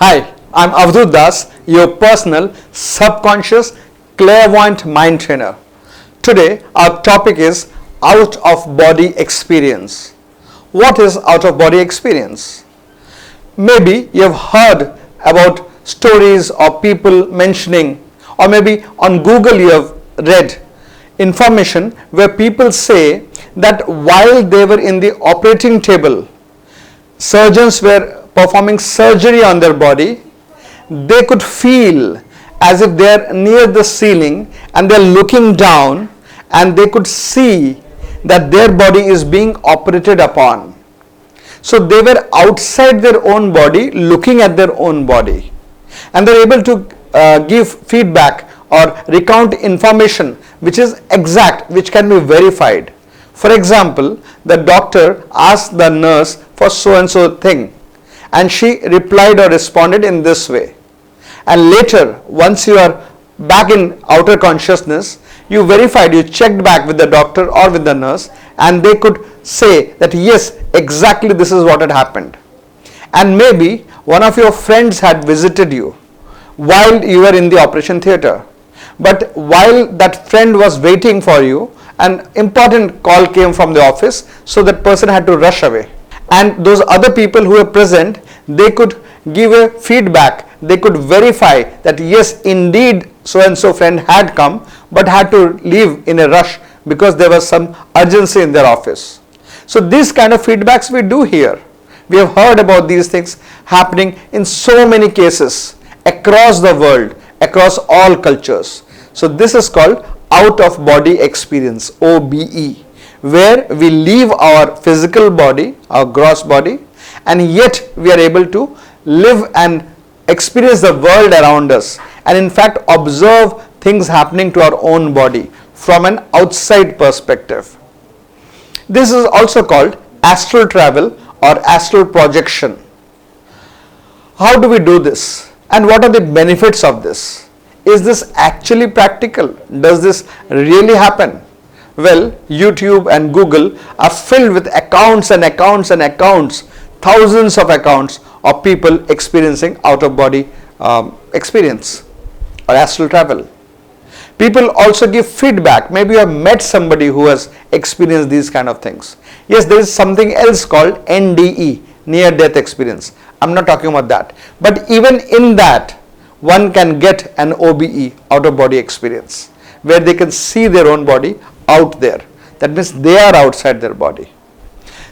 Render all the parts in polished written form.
Hi, I'm Avadut, your personal subconscious clairvoyant mind trainer. Today our topic is out of body experience. What is out of body experience? Maybe you have heard about stories or people mentioning, or maybe on Google you have read information where people say that while they were in the operating table, surgeons were performing surgery on their body, they could feel as if they are near the ceiling and they are looking down, and they could see that their body is being operated upon. So they were outside their own body, looking at their own body, and they are able to give feedback or recount information which is exact, which can be verified. For example, the doctor asked the nurse for so and so thing, and she replied or responded in this way. And later, once you are back in outer consciousness, you verified, you checked back with the doctor or with the nurse, and they could say that yes, exactly this is what had happened. And maybe one of your friends had visited you while you were in the operation theatre. But while that friend was waiting for you, an important call came from the office, so that person had to rush away. And those other people who were present, they could give a feedback, they could verify that yes, indeed so and so friend had come but had to leave in a rush because there was some urgency in their office. So these kind of feedbacks we do here. We have heard about these things happening in so many cases across the world, across all cultures. So this is called out of body experience, OBE, where we leave our physical body, our gross body, and yet we are able to live and experience the world around us, and in fact observe things happening to our own body from an outside perspective. This is also called astral travel or astral projection. How do we do this, and what are the benefits of this? Is this actually practical? Does this really happen? Well, YouTube and Google are filled with accounts and accounts and accounts, thousands of accounts of people experiencing out of body experience or astral travel. People also give feedback. Maybe you have met somebody who has experienced these kind of things. Yes, there is something else called NDE, near death experience. I'm not talking about that. But even in that, one can get an OBE, out of body experience, where they can see their own body out there. That means they are outside their body.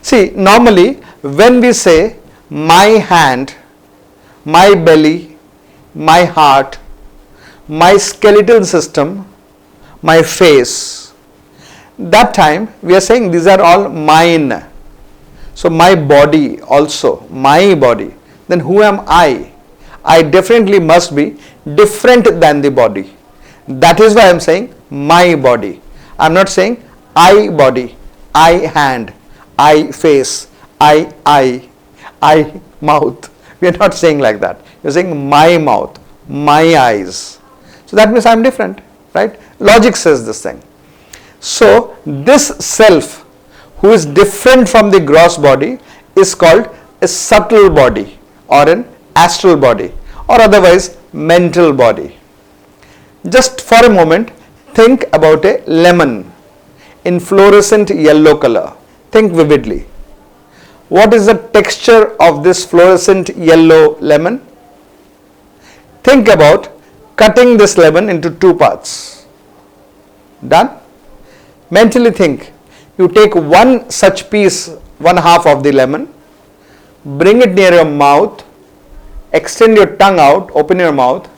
See, normally when we say my hand, my belly, my heart, my skeletal system, my face, that time we are saying these are all mine. So my body also, my body. Then who am I? I definitely must be different than the body. That is why I am saying my body. I am not saying I body, I hand, I face, I mouth. We are not saying like that. You are saying my mouth, my eyes. So that means I am different, right? Logic says this thing. So this self who is different from the gross body is called a subtle body or an astral body, or otherwise mental body. Just for a moment, think about a lemon in fluorescent yellow color. Think vividly. What is the texture of this fluorescent yellow lemon? Think about cutting this lemon into two parts. Done? Mentally think. You take one such piece, one half of the lemon, bring it near your mouth, extend your tongue out, open your mouth,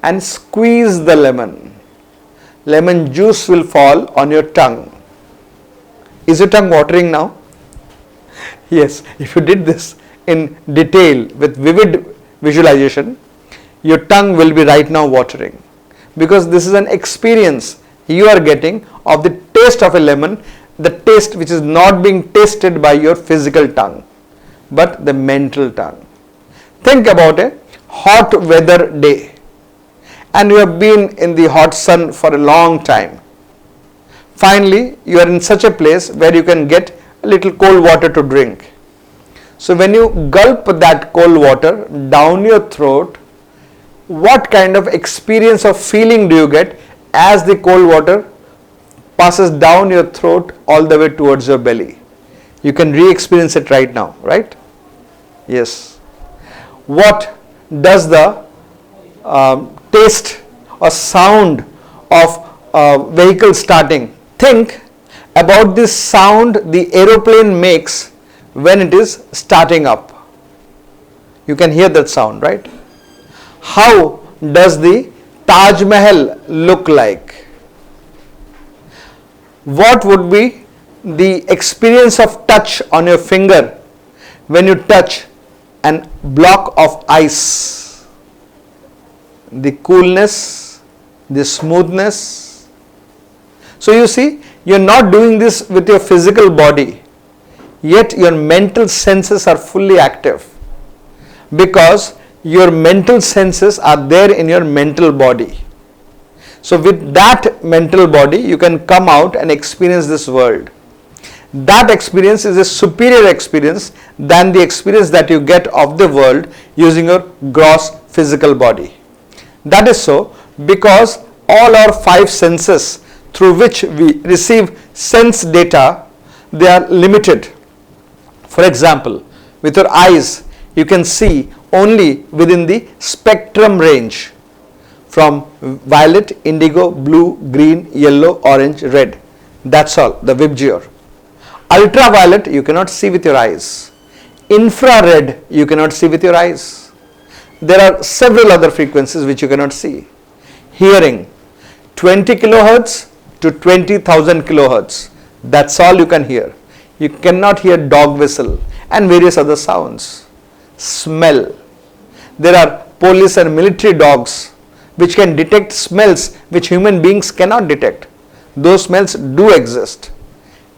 and squeeze the lemon. Lemon juice will fall on your tongue. Is your tongue watering now? Yes, if you did this in detail with vivid visualization, your tongue will be right now watering, because this is an experience you are getting of the taste of a lemon, the taste which is not being tasted by your physical tongue, but the mental tongue. Think about a hot weather day, and you have been in the hot sun for a long time. Finally, you are in such a place where you can get a little cold water to drink. So when you gulp that cold water down your throat, what kind of experience or feeling do you get as the cold water passes down your throat all the way towards your belly? You can re-experience it right now, right? Yes. What does the taste or sound of vehicle starting? Think about the sound the aeroplane makes when it is starting up. You can hear that sound, right? How does the Taj Mahal look like? What would be the experience of touch on your finger when you touch an block of ice? The coolness, the smoothness. So you see, you're not doing this with your physical body, yet your mental senses are fully active, because your mental senses are there in your mental body. So with that mental body, you can come out and experience this world. That experience is a superior experience than the experience that you get of the world using your gross physical body. That is so because all our five senses through which we receive sense data, they are limited. For example, with your eyes, you can see only within the spectrum range from violet, indigo, blue, green, yellow, orange, red. That's all, the VIBGYOR. Ultraviolet you cannot see with your eyes. Infrared you cannot see with your eyes. There are several other frequencies which you cannot see. Hearing, 20 kilohertz to 20,000 kilohertz. That's all you can hear. You cannot hear dog whistle and various other sounds. Smell. There are police and military dogs which can detect smells which human beings cannot detect. Those smells do exist.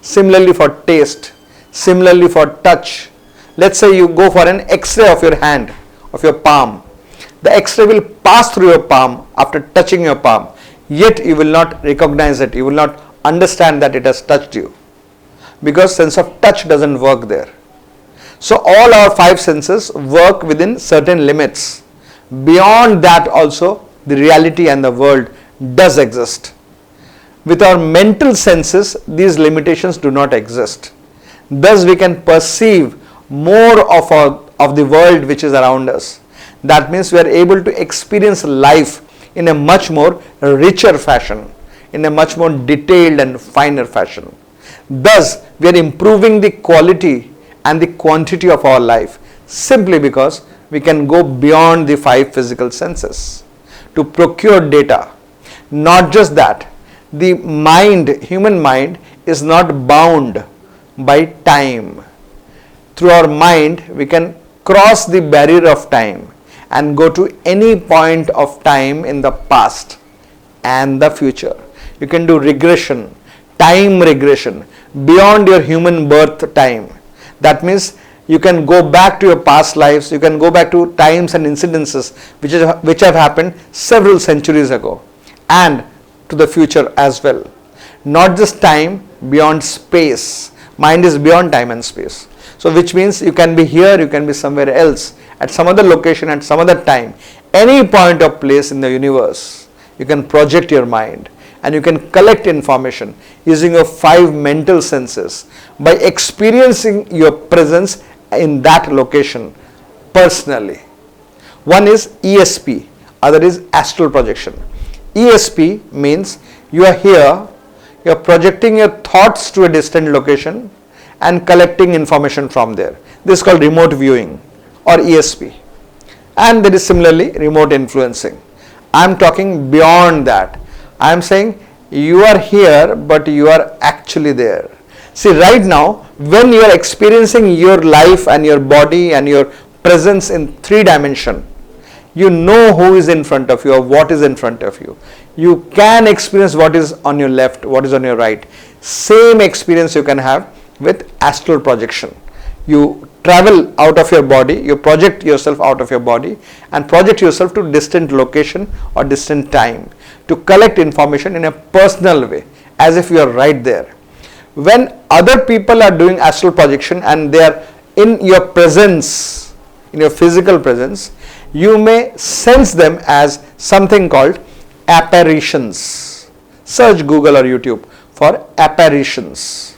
Similarly for taste, similarly for touch. Let's say you go for an X-ray of your hand, of your palm. The X-ray will pass through your palm after touching your palm, yet you will not recognize it, you will not understand that it has touched you, because sense of touch doesn't work there. So all our five senses work within certain limits. Beyond that also the reality and the world does exist. With our mental senses, these limitations do not exist. Thus we can perceive more of the world which is around us. That means we are able to experience life in a much more richer fashion, in a much more detailed and finer fashion. Thus we are improving the quality and the quantity of our life simply because we can go beyond the five physical senses to procure data. Not just that, the mind, human mind is not bound by time. Through our mind we can cross the barrier of time and go to any point of time in the past and the future. You can do regression, time regression beyond your human birth time. That means you can go back to your past lives, you can go back to times and incidences which have happened several centuries ago, and to the future as well. Not just time, beyond space. Mind is beyond time and space. So which means you can be here, you can be somewhere else, at some other location, at some other time, any point of place in the universe. You can project your mind and you can collect information using your five mental senses by experiencing your presence in that location personally. One is ESP, other is astral projection. ESP means you are here, you are projecting your thoughts to a distant location and collecting information from there. This is called remote viewing or ESP. And there is similarly remote influencing. I am talking beyond that. I am saying you are here but you are actually there. See, right now when you are experiencing your life and your body and your presence in 3 dimension, you know who is in front of you or what is in front of you. You can experience what is on your left, what is on your right. Same experience you can have with astral projection. You travel out of your body, you project yourself out of your body and project yourself to distant location or distant time to collect information in a personal way as if you are right there. When other people are doing astral projection and they are in your presence, in your physical presence, you may sense them as something called apparitions. Search Google or YouTube for apparitions.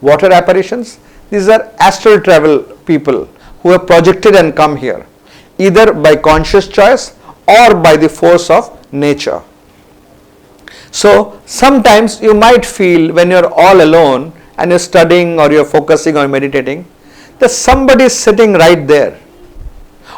What are apparitions? These are astral travel people who have projected and come here, either by conscious choice or by the force of nature. So sometimes you might feel when you're all alone and you're studying or you're focusing or meditating, that somebody is sitting right there,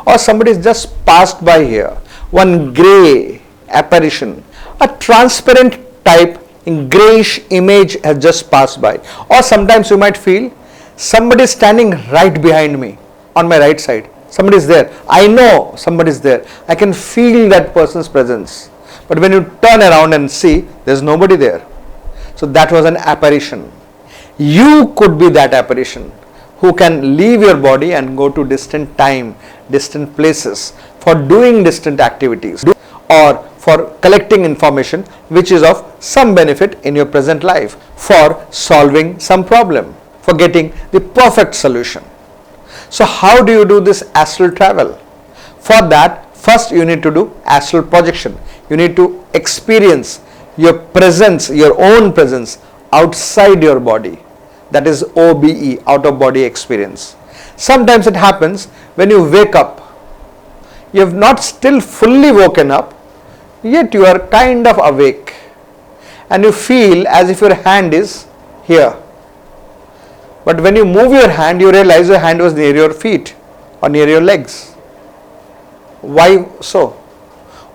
or somebody is just passed by here. One grey apparition, a transparent type greyish image has just passed by. Or sometimes you might feel somebody is standing right behind me on my right side. Somebody is there. I know somebody is there. I can feel that person's presence. But when you turn around and see, there is nobody there. So that was an apparition. You could be that apparition who can leave your body and go to distant time, distant places for doing distant activities or for collecting information which is of some benefit in your present life, for solving some problem, for getting the perfect solution. So how do you do this astral travel? For that, first you need to do astral projection. You need to experience your presence, your own presence outside your body. That is OBE, out of body experience. Sometimes it happens when you wake up. You have not still fully woken up, yet you are kind of awake. And you feel as if your hand is here. But when you move your hand, you realize your hand was near your feet or near your legs. Why so?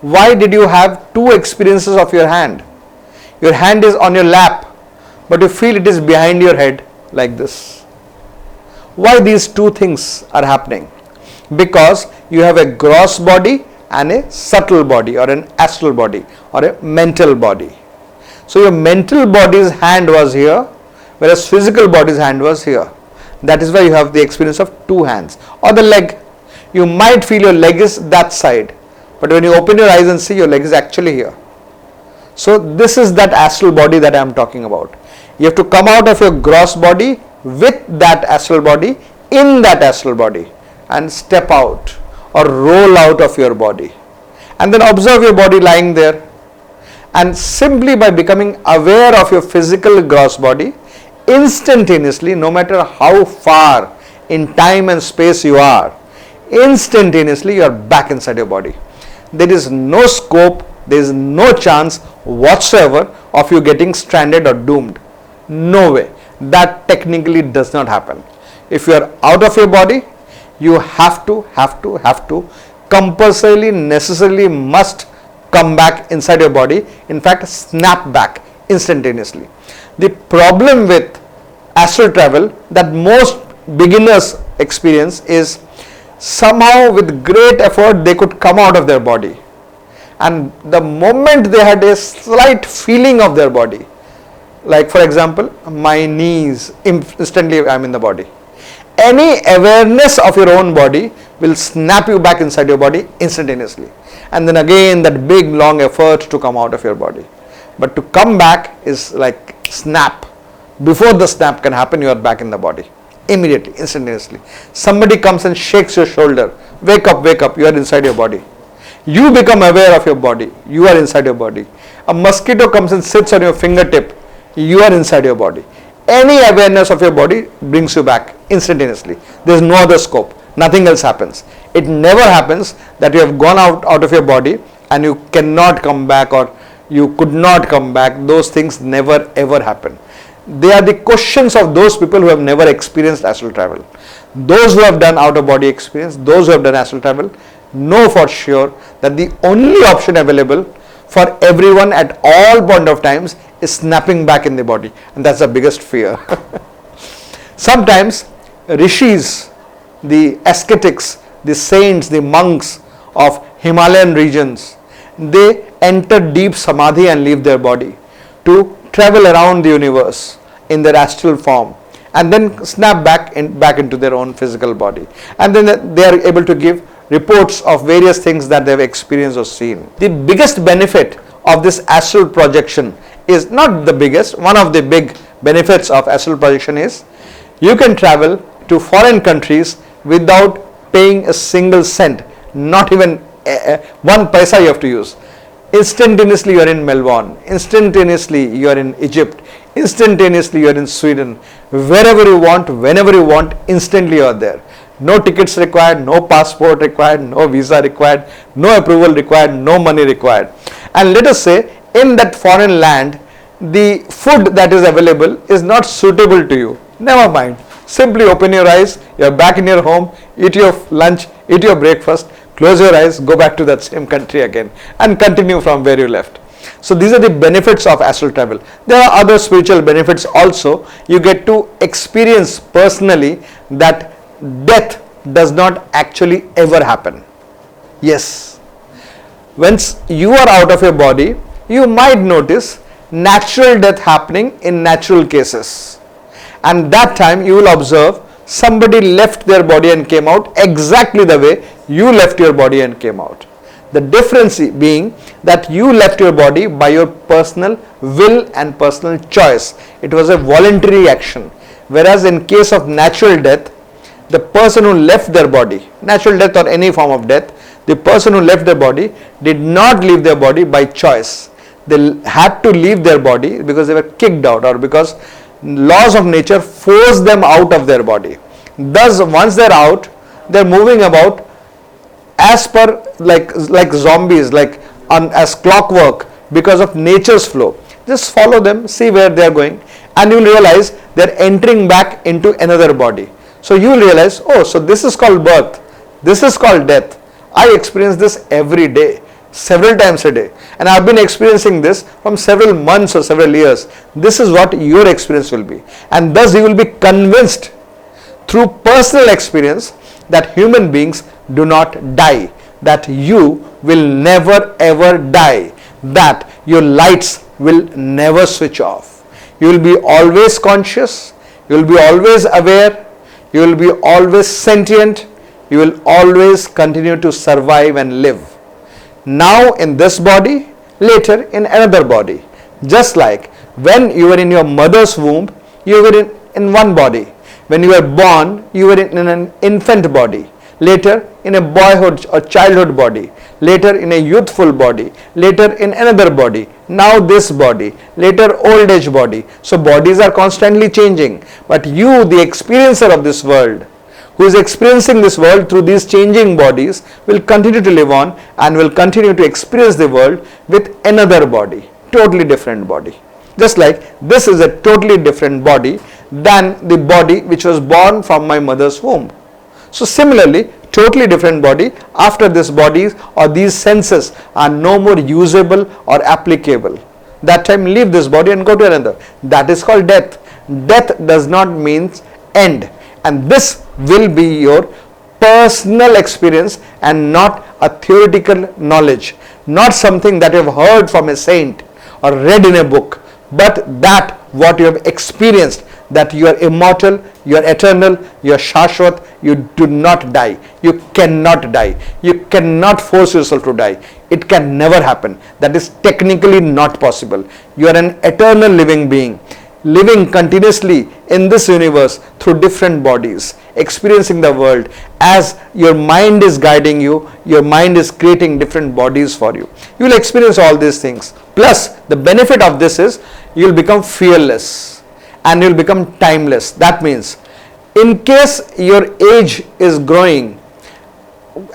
Why did you have two experiences of your hand? Your hand is on your lap, but you feel it is behind your head like this. Why these two things are happening? Because you have a gross body and a subtle body or an astral body or a mental body. So your mental body's hand was here, whereas physical body's hand was here. That is why you have the experience of two hands. Or the leg. You might feel your leg is that side, but when you open your eyes and see, your leg is actually here. So this is that astral body that I am talking about. You have to come out of your gross body with that astral body, in that astral body, and step out or roll out of your body. And then observe your body lying there. And simply by becoming aware of your physical gross body, instantaneously, no matter how far in time and space you are, instantaneously you are back inside your body. There is no scope, there is no chance whatsoever of you getting stranded or doomed. No way. That technically does not happen. If you are out of your body, you have to compulsorily, necessarily must come back inside your body. In fact, snap back instantaneously. The problem with astral travel that most beginners experience is somehow with great effort they could come out of their body, and the moment they had a slight feeling of their body, like for example my knees, instantly I am in the body. Any awareness of your own body will snap you back inside your body instantaneously, and then again that big long effort to come out of your body. But to come back is like snap. Before the snap can happen, you are back in the body immediately, instantaneously. Somebody comes and shakes your shoulder, wake up, you are inside your body. You become aware of your body, you are inside your body. A mosquito comes and sits on your fingertip, you are inside your body. Any awareness of your body brings you back instantaneously. There is no other scope, nothing else happens. It never happens that you have gone out of your body and you cannot come back, or you could not come back. Those things never ever happen. They are the questions of those people who have never experienced astral travel. Those who have done out of body experience, those who have done astral travel, know for sure that the only option available for everyone at all point of times is snapping back in the body, and that's the biggest fear. Sometimes rishis, the ascetics, the saints, the monks of Himalayan regions, they enter deep samadhi and leave their body to travel around the universe in their astral form, and then snap back into their own physical body, and then they are able to give reports of various things that they have experienced or seen. The biggest benefit of this astral projection is not the biggest. One of the big benefits of astral projection is you can travel to foreign countries without paying a single cent, not even one paisa you have to use. Instantaneously you are in Melbourne, instantaneously you are in Egypt, instantaneously you are in Sweden. Wherever you want, whenever you want, instantly you are there. No tickets required, no passport required, no visa required, no approval required, no money required. And let us say in that foreign land, the food that is available is not suitable to you. Never mind. Simply open your eyes, you are back in your home, eat your lunch, eat your breakfast, close your eyes, go back to that same country again and continue from where you left. So these are the benefits of astral travel. There are other spiritual benefits also. You get to experience personally that death does not actually ever happen. Yes, once you are out of your body, you might notice natural death happening in natural cases. And that time you will observe somebody left their body and came out exactly the way you left your body and came out. The difference being that you left your body by your personal will and personal choice. It was a voluntary action. Whereas in case of natural death, the person who left their body, natural death or any form of death, the person who left their body did not leave their body by choice. They had to leave their body because they were kicked out or because laws of nature force them out of their body. Thus, once they're out, they're moving about as per like zombies, like as clockwork because of nature's flow. Just follow them, see where they're going, and you'll realize they're entering back into another body. So you'll realize, oh, so this is called birth, this is called death. I experience this every day, several times a day, and I've been experiencing this from several months or several years. This is what your experience will be, and thus you will be convinced through personal experience that human beings do not die, that you will never ever die, that your lights will never switch off. You will be always conscious, you will be always aware, you will be always sentient, you will always continue to survive and live. Now in this body, later in another body. Just like when you were in your mother's womb, you were in one body. When you were born, you were in an infant body. Later in a boyhood or childhood body. Later in a youthful body. Later in another body. Now this body. Later old age body. So bodies are constantly changing. But you, the experiencer of this world, who is experiencing this world through these changing bodies, will continue to live on and will continue to experience the world with another body, totally different body. Just like this is a totally different body than the body which was born from my mother's womb. So similarly, totally different body after this bodies or these senses are no more usable or applicable. That time leave this body and go to another. That is called death. Death does not mean end. And this will be your personal experience and not a theoretical knowledge, not something that you have heard from a saint or read in a book, but that what you have experienced, that you are immortal, you are eternal, you are shashwat, you do not die, you cannot die, you cannot force yourself to die, it can never happen, that is technically not possible. You are an eternal living being, living continuously in this universe through different bodies, experiencing the world as your mind is guiding you, your mind is creating different bodies for you. You will experience all these things. Plus, the benefit of this is you will become fearless and you will become timeless. That means, in case your age is growing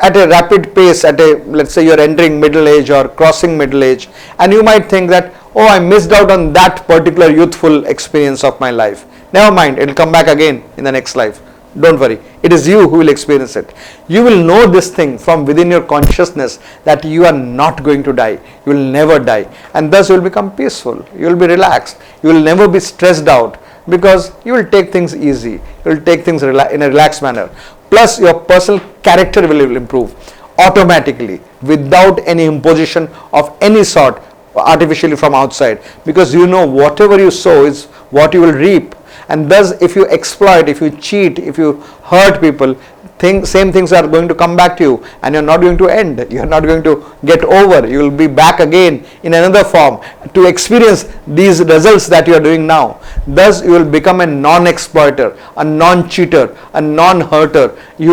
at a rapid pace, let's say you're entering middle age or crossing middle age, and you might think that, oh, I missed out on that particular youthful experience of my life. Never mind, it will come back again in the next life. Don't worry, it is you who will experience it. You will know this thing from within your consciousness that you are not going to die. You will never die, and thus you will become peaceful. You will be relaxed. You will never be stressed out because you will take things easy. You will take things in a relaxed manner. Plus, your personal character will improve automatically without any imposition of any sort artificially from outside, because you know whatever you sow is what you will reap. And thus if you exploit, if you cheat, if you hurt people, same things are going to come back to you, and you're not going to end. You're not going to get over. You will be back again in another form to experience these results that you are doing now. Thus, you will become a non-exploiter, a non-cheater, a non-hurter. You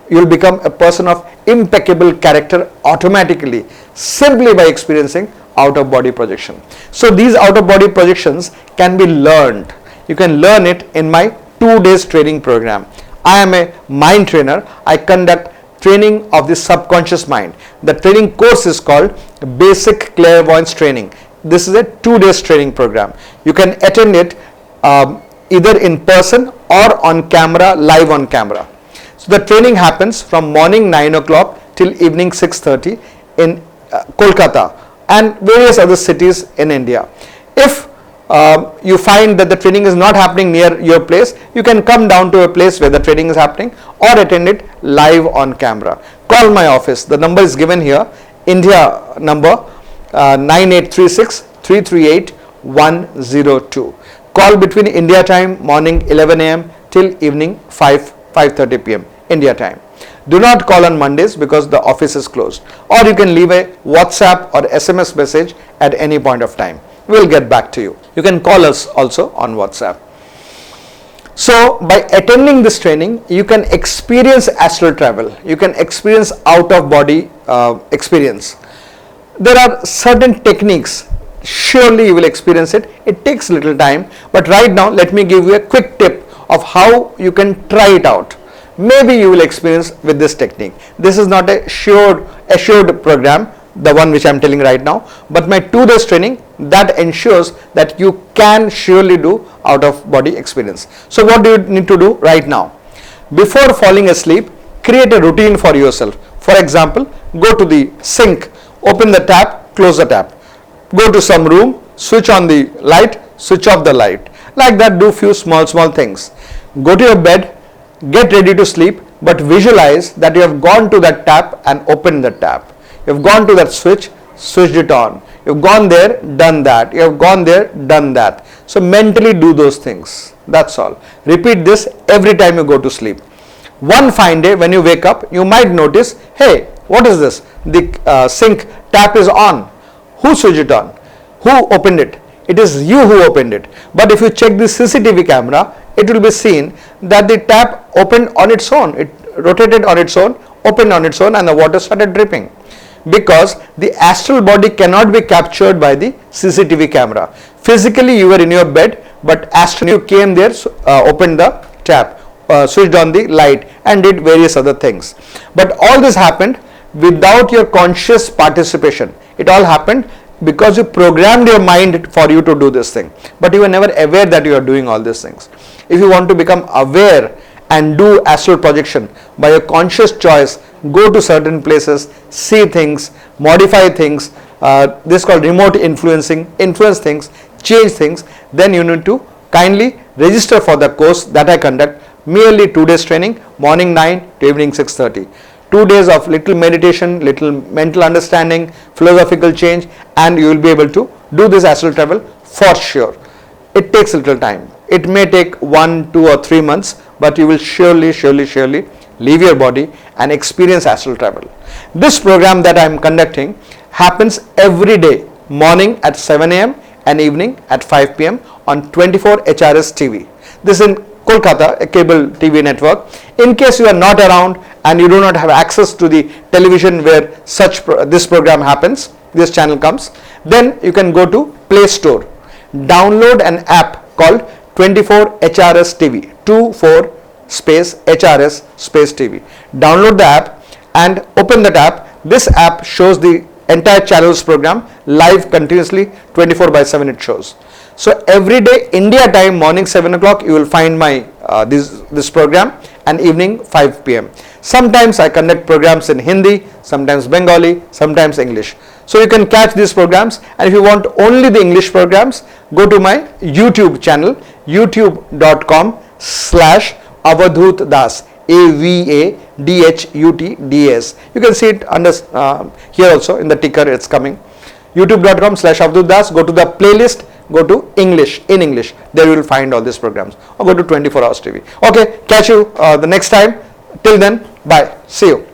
will become a person of impeccable character automatically, simply by experiencing out-of-body projection. So these out-of-body projections can be learned. You can learn it in my 2 days training program. I am a mind trainer. I conduct training of the subconscious mind. The training course is called Basic Clairvoyance Training. This is a 2 days training program. You can attend it either in person or on camera, live on camera. So the training happens from morning 9 o'clock till evening 6:30 in Kolkata and various other cities in India. If you find that the training is not happening near your place, you can come down to a place where the training is happening or attend it live on camera. Call my office. The number is given here. India number 9836 338 102. Call between India time morning 11 a.m. till evening 5:30 p.m. India time. Do not call on Mondays because the office is closed, or you can leave a WhatsApp or SMS message at any point of time. We'll get back to you. You can call us also on WhatsApp. So by attending this training, you can experience astral travel. You can experience out of body experience. There are certain techniques. Surely you will experience it. It takes little time, but right now let me give you a quick tip of how you can try it out. Maybe you will experience with this technique. This is not a assured program, the one which I am telling right now, but my 2 days training that ensures that you can surely do out of body experience. So what do you need to do right now? Before falling asleep, create a routine for yourself. For example, go to the sink, open the tap, close the tap. Go to some room, switch on the light, switch off the light. Like that, do few small things. Go to your bed, get ready to sleep, but visualize that you have gone to that tap and opened the tap. You have gone to that switch, switched it on. You have gone there, done that. You have gone there, done that. So mentally do those things. That's all. Repeat this every time you go to sleep. One fine day when you wake up, you might notice, hey, what is this? The sink tap is on. Who switched it on? Who opened it? It is you who opened it. But if you check the CCTV camera, it will be seen that the tap opened on its own. It rotated on its own, opened on its own, and the water started dripping. Because the astral body cannot be captured by the CCTV camera. Physically you were in your bed, but astrally you came there, opened the tap, switched on the light and did various other things. But all this happened without your conscious participation. It all happened because you programmed your mind for you to do this thing, but you were never aware that you are doing all these things. If you want to become aware and do astral projection by a conscious choice, go to certain places, see things, modify things, this is called remote influencing, influence things, change things, then you need to kindly register for the course that I conduct, merely 2 days training, morning 9 to evening 6:30. 2 days of little meditation, little mental understanding, philosophical change, and you will be able to do this astral travel for sure. It takes a little time. It may take 1, 2 or 3 months, but you will surely leave your body and experience astral travel. This program that I am conducting happens every day, morning at 7 a.m. and evening at 5 p.m. on 24 HRS TV. This is in Kolkata, a cable TV network. In case you are not around and you do not have access to the television where this program happens, this channel comes, then you can go to Play Store, download an app called 24 HRS TV, 24 space HRS space TV. Download the app and open the app. This app shows the entire channels program live continuously, 24/7 it shows. So every day India time morning 7 o'clock you will find my this program, and evening 5 p.m. Sometimes I conduct programs in Hindi, sometimes Bengali, sometimes English. So you can catch these programs, and if you want only the English programs, go to my YouTube channel, youtube.com/Avadut Das, AVADHUTDAS. You can see it under here also in the ticker, it's coming. youtube.com/Avadut Das. Go to the playlist, go to English, in English. There you will find all these programs, or go to 24 Hours TV. Okay, catch you the next time. Till then, bye. See you.